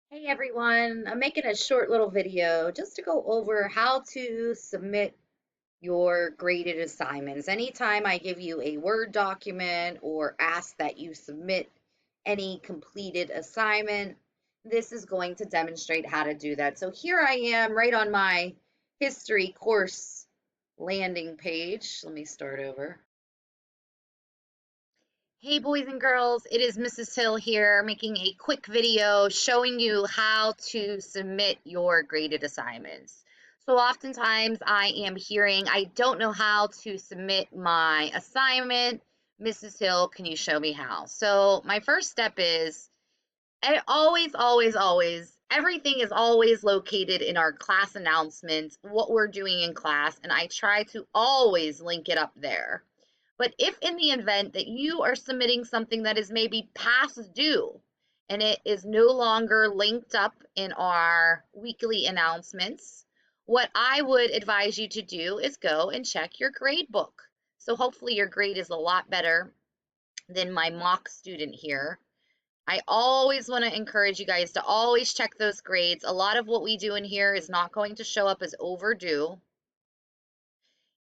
Hey everyone, I'm making a short little video just to go over how to submit your graded assignments. Anytime I give you a Word document or ask that you submit any completed assignment, this is going to demonstrate how to do that. So here I am right on my history course landing page. Let me start over. Hey boys and girls, it is Mrs. Hill here making a quick video showing you how to submit your graded assignments. So oftentimes I am hearing, I don't know how to submit my assignment. Mrs. Hill, can you show me how? So my first step is always, everything is always located in our class announcements, what we're doing in class, and I try to always link it up there. But if in the event that you are submitting something that is maybe past due and it is no longer linked up in our weekly announcements, what I would advise you to do is go and check your grade book. So hopefully your grade is a lot better than my mock student here. I always want to encourage you guys to always check those grades. A lot of what we do in here is not going to show up as overdue.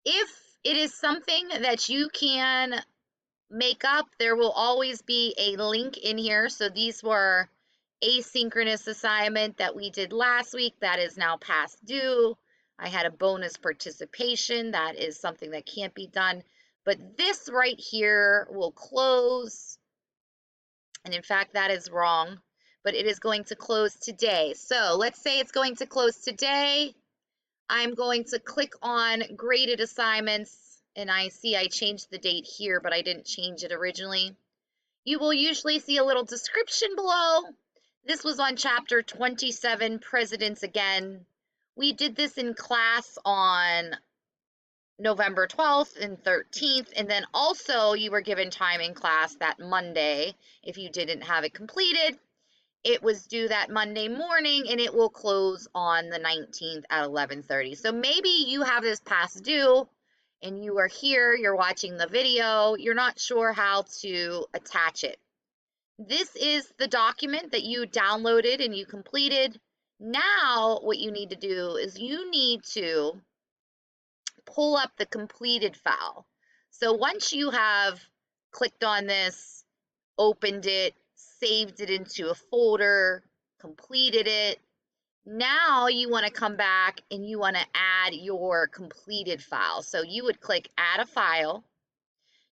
If it is something that you can make up, there will always be a link in here. So these were asynchronous assignment that we did last week that is now past due. I had a bonus participation that is something that can't be done. But this right here will close. And in fact, that is wrong, but it is going to close today. So let's say it's going to close today. I'm going to click on graded assignments, and I see I changed the date here, but I didn't change it originally. You will usually see a little description below. This was on chapter 27, Presidents Again. We did this in class on November 12th and 13th, and then also you were given time in class that Monday if you didn't have it completed. It was due that Monday morning and it will close on the 19th at 11:30. So maybe you have this past due and you are here, you're watching the video, you're not sure how to attach it. This is the document that you downloaded and you completed. Now what you need to do is you need to pull up the completed file. So once you have clicked on this, opened it, saved it into a folder, completed it, now you want to come back and you want to add your completed file. So you would click add a file.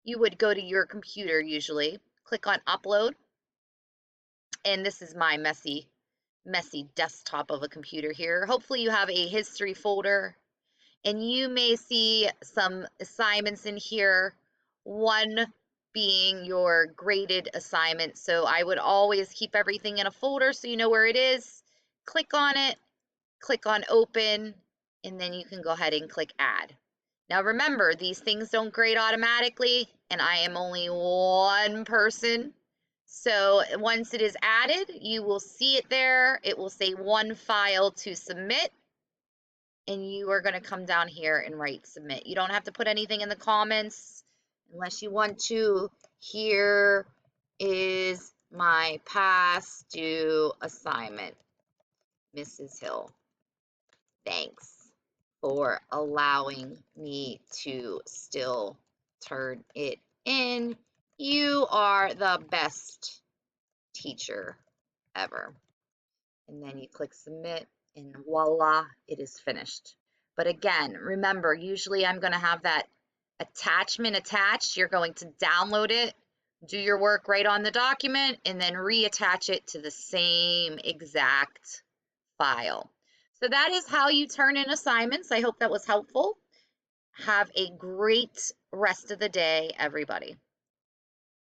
You would go to your computer usually, click on upload. And this is my messy desktop of a computer here. Hopefully you have a history folder and you may see some assignments in here, one being your graded assignment. So I would always keep everything in a folder so you know where it is. Click on it, click on open, and then you can go ahead and click add. Now remember, these things don't grade automatically, and I am only one person. So once it is added, you will see it there. It will say one file to submit, and you are going to come down here and write submit. You don't have to put anything in the comments unless you want to. Here is my past due assignment, Mrs. Hill. Thanks for allowing me to still turn it in. You are the best teacher ever. And then you click submit and voila, it is finished. But again, remember, usually I'm going to have that attachment attached. You're going to download it, do your work right on the document, and then reattach it to the same exact file. So that is how you turn in assignments. I hope that was helpful. Have a great rest of the day, everybody.